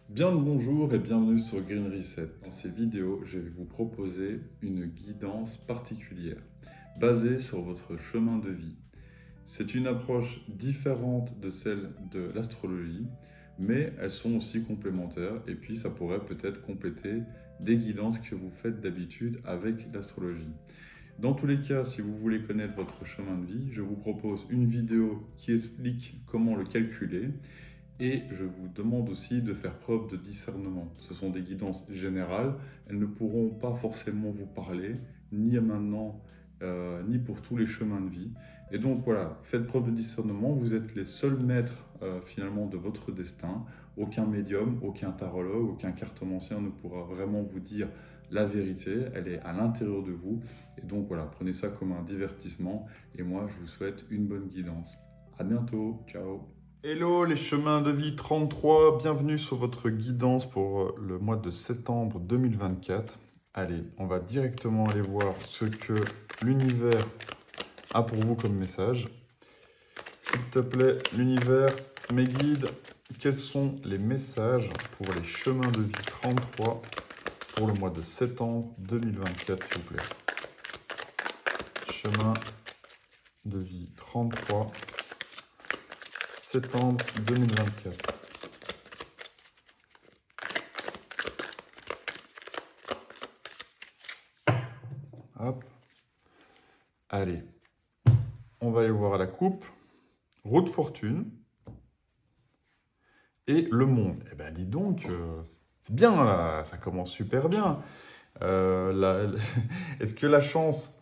Bien le bonjour et bienvenue sur Green Reset. Dans ces vidéos, je vais vous proposer une guidance particulière basée sur votre chemin de vie. C'est une approche différente de celle de l'astrologie, mais elles sont aussi complémentaires et puis ça pourrait peut-être compléter des guidances que vous faites d'habitude avec l'astrologie. Dans tous les cas, si vous voulez connaître votre chemin de vie, je vous propose une vidéo qui explique comment le calculer et je vous demande aussi de faire preuve de discernement. Ce sont des guidances générales, elles ne pourront pas forcément vous parler, ni maintenant, ni pour tous les chemins de vie. Et donc voilà, faites preuve de discernement, vous êtes les seuls maîtres finalement de votre destin. Aucun médium, aucun tarologue, aucun cartomancien ne pourra vraiment vous dire la vérité, elle est à l'intérieur de vous. Et donc voilà, prenez ça comme un divertissement. Et moi, je vous souhaite une bonne guidance. À bientôt, ciao. Hello les chemins de vie 33, bienvenue sur votre guidance pour le mois de septembre 2024. Allez, on va directement aller voir ce que l'univers a pour vous comme message. S'il te plaît, l'univers, mes guides, quels sont les messages pour les chemins de vie 33 pour le mois de septembre 2024, s'il vous plaît. Chemin de vie 33, septembre 2024. Hop. Allez, on va aller voir la coupe, roue de fortune et le monde. Eh ben dis donc, c'est bien là, ça commence super bien. Est-ce que la chance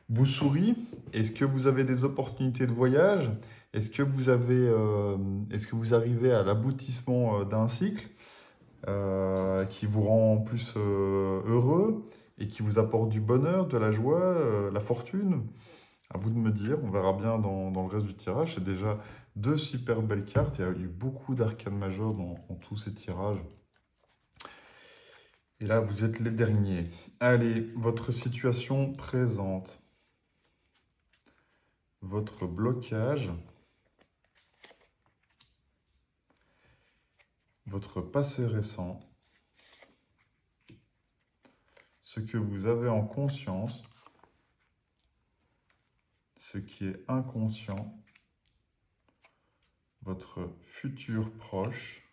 vous sourit? Est-ce que vous avez des opportunités de voyage? Est-ce que est-ce que vous arrivez à l'aboutissement d'un cycle qui vous rend plus heureux et qui vous apporte du bonheur, de la joie, la fortune? À vous de me dire, on verra bien dans le reste du tirage. C'est déjà deux super belles cartes. Il y a eu beaucoup d'arcanes majeures dans tous ces tirages. Et là, vous êtes les derniers. Allez, votre situation présente. Votre blocage. Votre passé récent. Ce que vous avez en conscience. Ce qui est inconscient. Votre futur proche.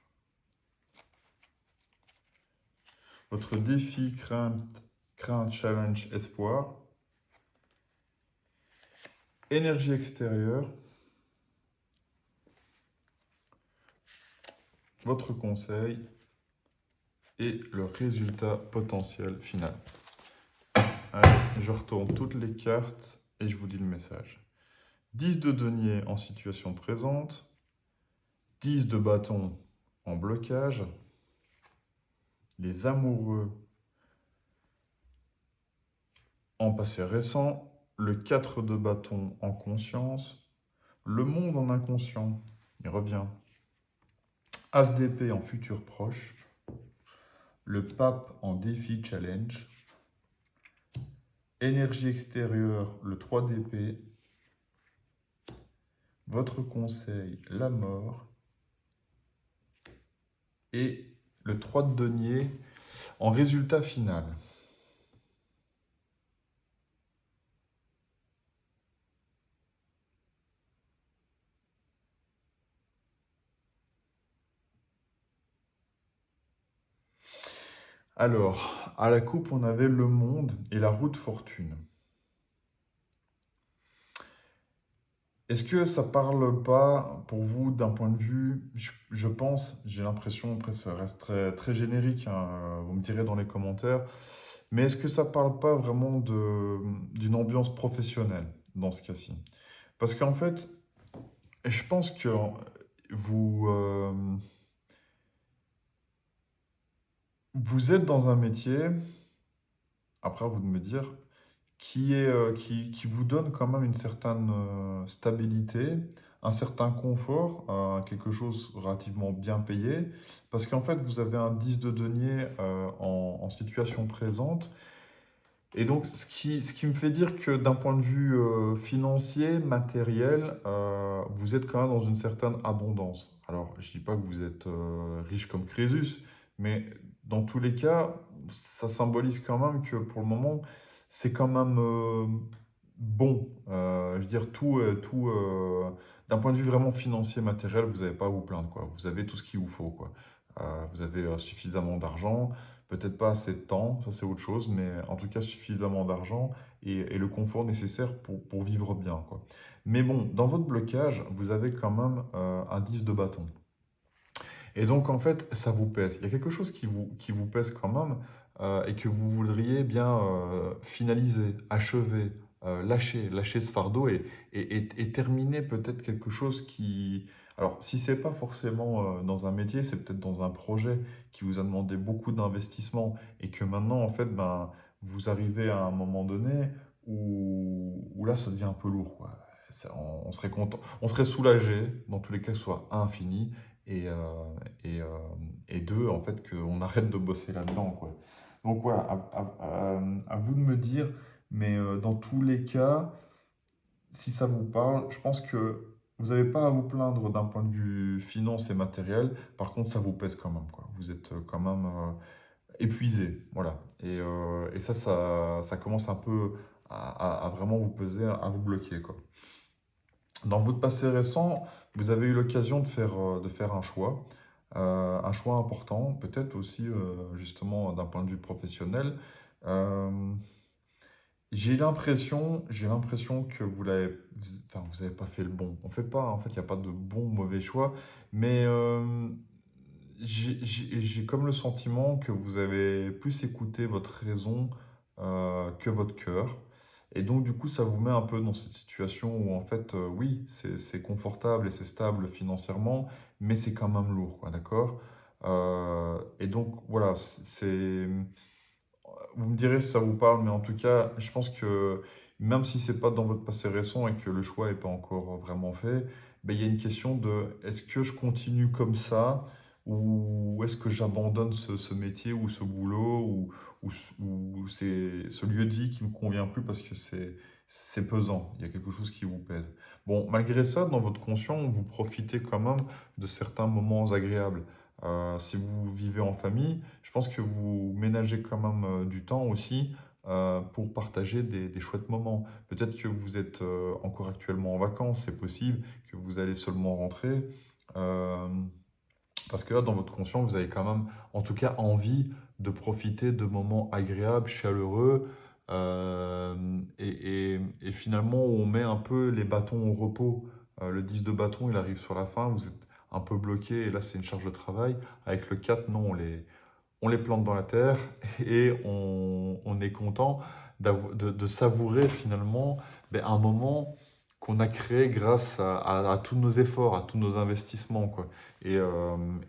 Votre défi, crainte, challenge, espoir. Énergie extérieure. Votre conseil et le résultat potentiel final. Allez, je retourne toutes les cartes et je vous dis le message. 10 de denier en situation présente. 10 de bâton en blocage. Les amoureux en passé récent. Le 4 de bâton en conscience. Le monde en inconscient. Il revient. As d'épée en futur proche. Le pape en défi challenge. Énergie extérieure, le 3 d'épée. Votre conseil, la mort. Et le 3 de denier en résultat final. Alors, à la coupe, on avait le monde et la roue de fortune. Est-ce que ça parle pas pour vous d'un point de vue, je pense, j'ai l'impression, après ça reste très, très générique, hein, vous me direz dans les commentaires, mais est-ce que ça parle pas vraiment d'une ambiance professionnelle dans ce cas-ci? Parce qu'en fait, je pense que vous, vous êtes dans un métier, après à vous de me dire, qui vous donne quand même une certaine stabilité, un certain confort, quelque chose relativement bien payé, parce qu'en fait, vous avez un 10 de denier en situation présente, et donc ce qui me fait dire que d'un point de vue financier, matériel, vous êtes quand même dans une certaine abondance. Alors, je ne dis pas que vous êtes riche comme Crésus, mais dans tous les cas, ça symbolise quand même que pour le moment, c'est quand même bon. Je veux dire, d'un point de vue vraiment financier, matériel, vous n'avez pas à vous plaindre, quoi. Vous avez tout ce qu'il vous faut, quoi. Vous avez suffisamment d'argent, peut-être pas assez de temps, ça c'est autre chose, mais en tout cas suffisamment d'argent et le confort nécessaire pour vivre bien, quoi. Mais bon, dans votre blocage, vous avez quand même un 10 de bâton. Et donc, en fait, ça vous pèse. Il y a quelque chose qui vous pèse quand même et que vous voudriez bien finaliser, achever, lâcher ce fardeau et terminer peut-être quelque chose qui... Alors, si c'est pas forcément dans un métier, c'est peut-être dans un projet qui vous a demandé beaucoup d'investissement et que maintenant, en fait, ben, vous arrivez à un moment donné où là, ça devient un peu lourd, quoi. On serait content, on serait soulagé, dans tous les cas, que ce soit infini et, euh, et, euh, et deux, en fait, qu'on arrête de bosser là-dedans, quoi. Donc voilà, à vous de me dire, mais dans tous les cas, si ça vous parle, je pense que vous n'avez pas à vous plaindre d'un point de vue finance et matériel. Par contre, ça vous pèse quand même, quoi. Vous êtes quand même épuisé, voilà. Et ça commence un peu à vraiment vous peser, à vous bloquer, quoi. Dans votre passé récent, vous avez eu l'occasion de faire un choix important, peut-être aussi justement d'un point de vue professionnel. Euh, j'ai l'impression que enfin, vous n'avez pas fait le bon. On fait pas, en fait, il n'y a pas de bon ou mauvais choix, mais j'ai comme le sentiment que vous avez plus écouté votre raison que votre cœur. Et donc, du coup, ça vous met un peu dans cette situation où, en fait, oui, c'est confortable et c'est stable financièrement, mais c'est quand même lourd, quoi, d'accord? Et donc, voilà, vous me direz si ça vous parle, mais en tout cas, je pense que même si c'est pas dans votre passé récent et que le choix n'est pas encore vraiment fait, ben, il y a une question de est-ce que je continue comme ça ou est-ce que j'abandonne ce métier ou ce boulot ou c'est ce lieu de vie qui me convient plus parce que c'est pesant, il y a quelque chose qui vous pèse. Bon, malgré ça, dans votre conscient, vous profitez quand même de certains moments agréables. Si vous vivez en famille, je pense que vous ménagez quand même du temps aussi pour partager des chouettes moments. Peut-être que vous êtes encore actuellement en vacances, c'est possible que vous allez seulement rentrer. euh, Parce que là, dans votre conscience, vous avez quand même, en tout cas, envie de profiter de moments agréables, chaleureux, et finalement, on met un peu les bâtons au repos. Le 10 de bâton, il arrive sur la fin, vous êtes un peu bloqué, et là, c'est une charge de travail. Avec le 4, non, on les plante dans la terre, et on est content de savourer finalement ben, un moment qu'on a créé grâce à tous nos efforts, à tous nos investissements, quoi. Et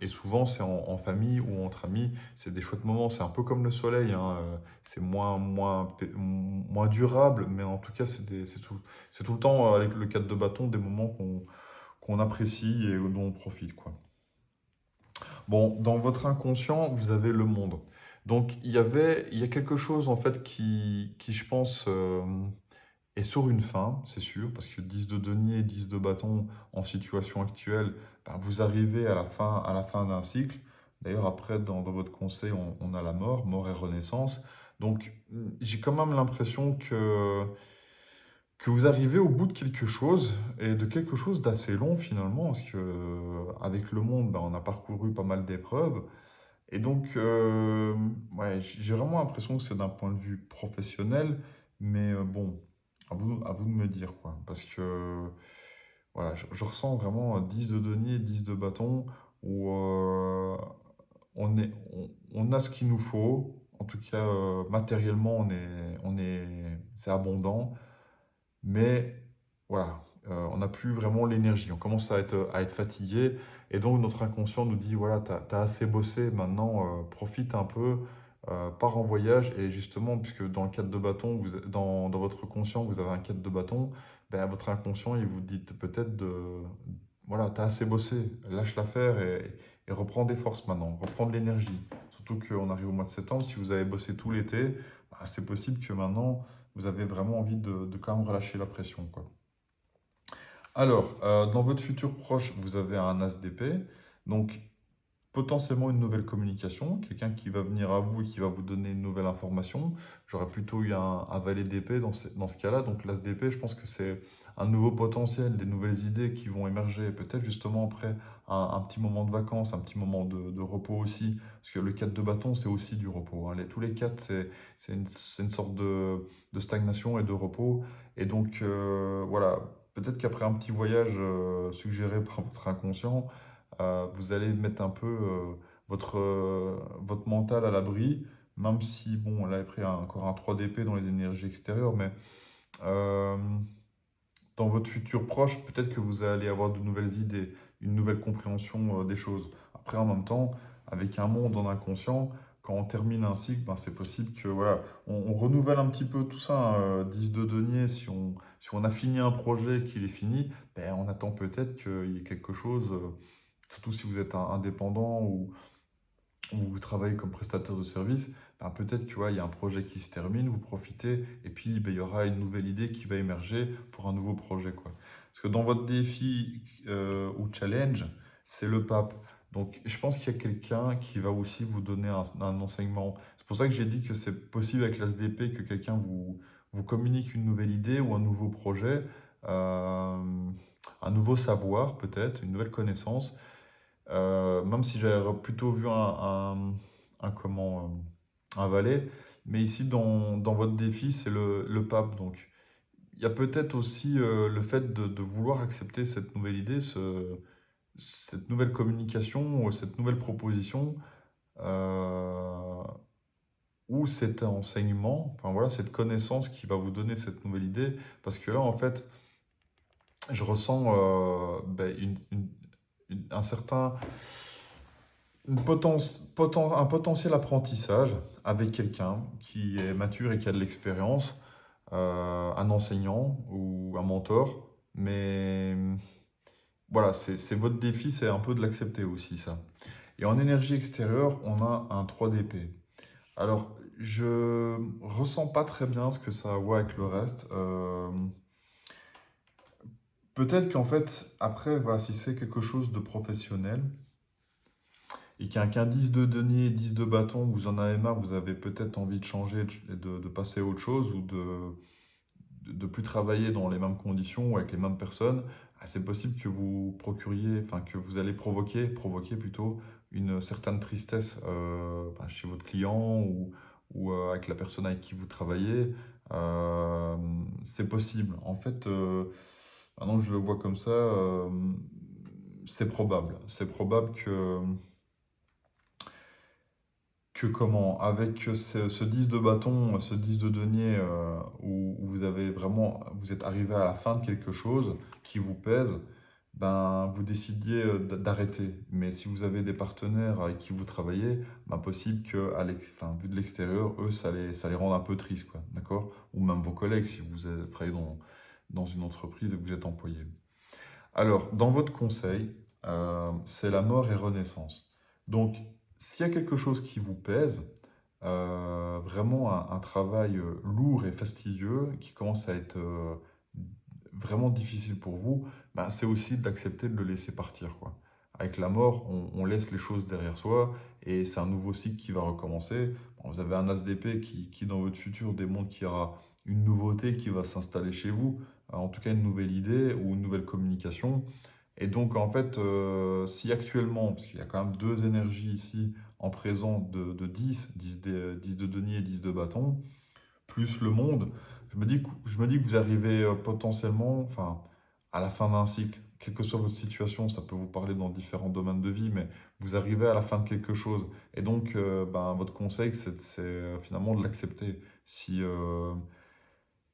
souvent, c'est en famille ou entre amis, c'est des chouettes moments. C'est un peu comme le soleil, hein, c'est moins durable, mais en tout cas, c'est tout le temps, avec le 4 de bâton, des moments qu'on apprécie et dont on profite, quoi. Bon, dans votre inconscient, vous avez le monde. Donc, il y a quelque chose, en fait, qui je pense, est sur une fin, c'est sûr, parce que 10 de denier, 10 de bâton en situation actuelle, ben, vous arrivez à la fin d'un cycle. D'ailleurs, après, dans votre conseil, on a la mort, mort et renaissance. Donc, j'ai quand même l'impression que vous arrivez au bout de quelque chose, et de quelque chose d'assez long finalement, parce que avec le monde, ben, on a parcouru pas mal d'épreuves. Et donc, ouais, j'ai vraiment l'impression que c'est d'un point de vue professionnel, mais bon, à vous de me dire, quoi. Parce que, voilà, je ressens vraiment 10 de denier, 10 de bâton, où on a ce qu'il nous faut. En tout cas, matériellement, c'est abondant. Mais voilà, on n'a plus vraiment l'énergie. On commence à être fatigué. Et donc, notre inconscient nous dit, voilà, t'as assez bossé, maintenant, profite un peu, pars en voyage. Et justement, puisque dans le cadre de bâton, dans votre conscient, vous avez un cadre de bâton, ben, votre inconscient, il vous dit peut-être voilà, t'as assez bossé, lâche l'affaire et reprends des forces maintenant, reprends de l'énergie. Surtout qu'on arrive au mois de septembre, si vous avez bossé tout l'été, bah, c'est possible que maintenant, vous avez vraiment envie de quand même relâcher la pression, quoi. Alors, dans votre futur proche, vous avez un as d'épée, donc potentiellement une nouvelle communication, quelqu'un qui va venir à vous et qui va vous donner une nouvelle information. J'aurais plutôt eu un valet d'épée dans ce cas-là. Donc l'as d'épée, je pense que c'est un nouveau potentiel, des nouvelles idées qui vont émerger, peut-être justement après un petit moment de vacances, un petit moment de repos aussi. Parce que le 4 de bâton, c'est aussi du repos, hein. Tous les 4, c'est une sorte de stagnation et de repos. Et donc voilà, peut-être qu'après un petit voyage suggéré par votre inconscient, vous allez mettre un peu votre mental à l'abri, même si, bon, là, après, il y a encore un 3 d'épée dans les énergies extérieures, mais euh, dans votre futur proche, peut-être que vous allez avoir de nouvelles idées, une nouvelle compréhension des choses. Après, en même temps, avec un monde en inconscient, quand on termine un cycle, ben, c'est possible que voilà, on renouvelle un petit peu tout ça, hein, 10 de denier, si on a fini un projet, qu'il est fini, ben, on attend peut-être qu'il y ait quelque chose. Surtout si vous êtes un indépendant ou vous travaillez comme prestataire de service, ben peut-être que, ouais, il y a un projet qui se termine, vous profitez, et puis ben, il y aura une nouvelle idée qui va émerger pour un nouveau projet, quoi. Parce que dans votre défi ou challenge, c'est le pape. Donc je pense qu'il y a quelqu'un qui va aussi vous donner un enseignement. C'est pour ça que j'ai dit que c'est possible avec l'ASDP que quelqu'un vous communique une nouvelle idée ou un nouveau projet, un nouveau savoir peut-être, une nouvelle connaissance. Même si j'avais plutôt vu un valet, mais ici dans votre défi, c'est le pape. Donc il y a peut-être aussi le fait de vouloir accepter cette nouvelle idée, cette nouvelle communication, ou cette nouvelle proposition, euh, ou cet enseignement, enfin voilà, cette connaissance qui va vous donner cette nouvelle idée. Parce que là, en fait, je ressens ben, un certain un potentiel apprentissage avec quelqu'un qui est mature et qui a de l'expérience, un enseignant ou un mentor. Mais voilà, c'est votre défi, c'est un peu de l'accepter aussi, ça. Et en énergie extérieure, on a un 3 d'épée. Alors, je ressens pas très bien ce que ça a à voir avec le reste. Peut-être qu'en fait, après, voilà, si c'est quelque chose de professionnel, et qu'un 10 de denier, 10 de bâton, vous en avez marre, vous avez peut-être envie de changer et de passer à autre chose ou de plus travailler dans les mêmes conditions ou avec les mêmes personnes, c'est possible que vous procuriez, enfin que vous allez provoquer plutôt une certaine tristesse chez votre client ou avec la personne avec qui vous travaillez. C'est possible. En fait, maintenant que je le vois comme ça, c'est probable. C'est probable que comment, avec ce 10 de bâton, ce 10 de denier, où vous avez vraiment, vous êtes arrivé à la fin de quelque chose qui vous pèse, ben, vous décidiez d'arrêter. Mais si vous avez des partenaires avec qui vous travaillez, ben, possible que, enfin, vu de l'extérieur, eux, ça les rende un peu tristes, quoi, d'accord? Ou même vos collègues, si vous travaillez dans une entreprise et que vous êtes employé. Alors, dans votre conseil, c'est la mort et renaissance. Donc, s'il y a quelque chose qui vous pèse, vraiment un travail lourd et fastidieux qui commence à être vraiment difficile pour vous, ben, c'est aussi d'accepter de le laisser partir, quoi. Avec la mort, on laisse les choses derrière soi et c'est un nouveau cycle qui va recommencer. Bon, vous avez un as d'épée qui, dans votre futur, démontre qu'il y aura une nouveauté qui va s'installer chez vous, en tout cas une nouvelle idée ou une nouvelle communication. Et donc, en fait, si actuellement, parce qu'il y a quand même deux énergies ici en présent de 10 de denier et 10 de bâton, plus le monde, je me dis que vous arrivez potentiellement, enfin, à la fin d'un cycle. Quelle que soit votre situation, ça peut vous parler dans différents domaines de vie, mais vous arrivez à la fin de quelque chose. Et donc, ben, votre conseil, finalement de l'accepter. Si,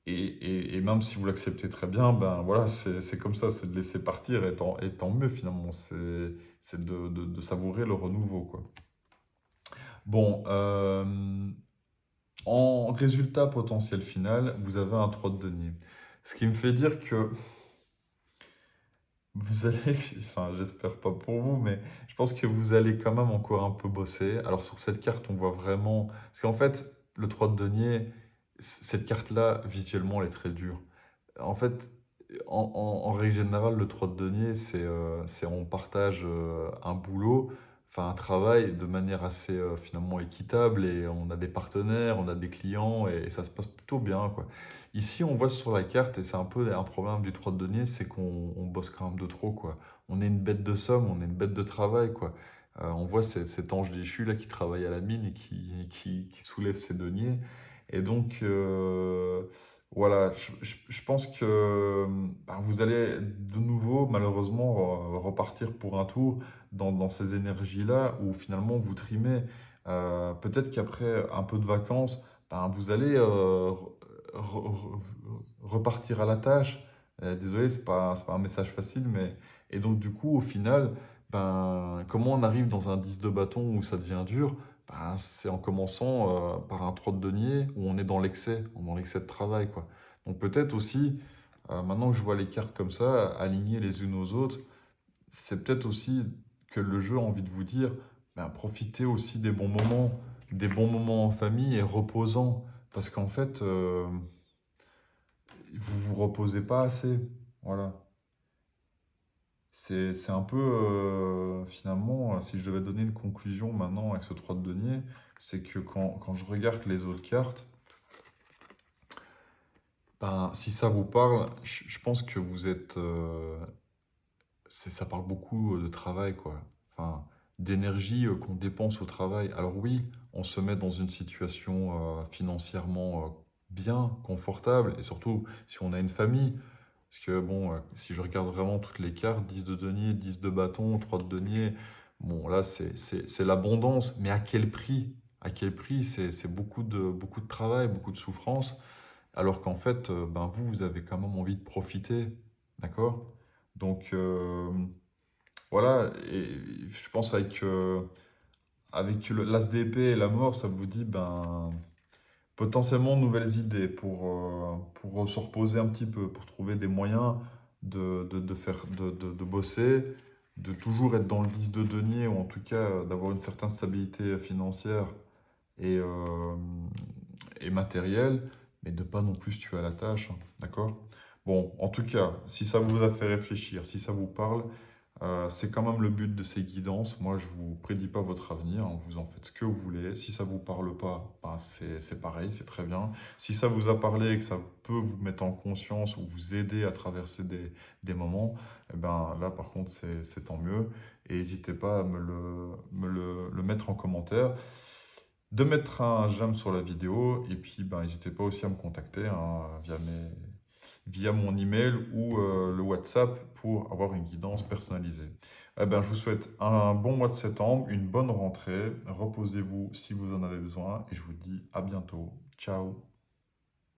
et même si vous l'acceptez très bien, ben voilà, c'est comme ça, c'est de laisser partir et tant mieux finalement. C'est de savourer le renouveau, quoi. Bon, en résultat potentiel final, vous avez un 3 de denier. Ce qui me fait dire que vous allez, enfin j'espère pas pour vous, mais je pense que vous allez quand même encore un peu bosser. Alors sur cette carte, on voit vraiment... Parce qu'en fait, le 3 de denier, cette carte-là, visuellement, elle est très dure. En fait, en règle générale, le 3 de denier, on partage un boulot, enfin un travail de manière assez finalement équitable et on a des partenaires, on a des clients et ça se passe plutôt bien, quoi. Ici, on voit sur la carte, et c'est un peu un problème du 3 de denier, c'est qu'on bosse quand même de trop, quoi. On est une bête de somme, on est une bête de travail, quoi. On voit cet ange déchu là qui travaille à la mine et qui soulève ses deniers. Et donc, voilà, je pense que bah, vous allez de nouveau, malheureusement, repartir pour un tour dans ces énergies-là où finalement vous trimez. Peut-être qu'après un peu de vacances, ben, vous allez repartir à la tâche. Désolé, c'est pas un message facile, mais... Et donc, du coup, au final, ben, comment on arrive dans un 10 de bâton où ça devient dur? Ben, c'est en commençant par un 3 de denier où on est dans l'excès de travail, quoi. Donc peut-être aussi, maintenant que je vois les cartes comme ça, alignées les unes aux autres, c'est peut-être aussi que le jeu a envie de vous dire, ben, profitez aussi des bons moments en famille et reposants. Parce qu'en fait, vous vous reposez pas assez. Voilà. C'est un peu, finalement, si je devais donner une conclusion maintenant avec ce 3 de denier, c'est que quand je regarde les autres cartes, ben, si ça vous parle, je pense que vous êtes... ça parle beaucoup de travail, quoi. Enfin, d'énergie qu'on dépense au travail. Alors oui, on se met dans une situation financièrement bien, confortable, et surtout si on a une famille. Parce que bon, si je regarde vraiment toutes les cartes, 10 de denier, 10 de bâton, 3 de denier, bon là c'est l'abondance, mais à quel prix? À quel prix? C'est beaucoup de travail, beaucoup de souffrance, alors qu'en fait, ben vous avez quand même envie de profiter, d'accord? Donc voilà, et je pense avec l'as d'épée et la mort, ça vous dit ben potentiellement nouvelles idées pour se reposer un petit peu, pour trouver des moyens de bosser, de toujours être dans le 10 de denier, ou en tout cas d'avoir une certaine stabilité financière et, euh, et matérielle, mais de pas non plus se tuer à la tâche, hein, d'accord? Bon, en tout cas, si ça vous a fait réfléchir, si ça vous parle, c'est quand même le but de ces guidances. Moi, je vous prédis pas votre avenir, hein, vous en faites ce que vous voulez. Si ça vous parle pas, ben, c'est pareil, c'est très bien. Si ça vous a parlé et que ça peut vous mettre en conscience ou vous aider à traverser des moments, eh ben, là, par contre, c'est tant mieux. Et n'hésitez pas à le mettre en commentaire, de mettre un j'aime sur la vidéo, et puis ben, n'hésitez pas aussi à me contacter hein, via mon email ou le WhatsApp pour avoir une guidance personnalisée. Eh ben, je vous souhaite un bon mois de septembre, une bonne rentrée, reposez-vous si vous en avez besoin et je vous dis à bientôt. Ciao!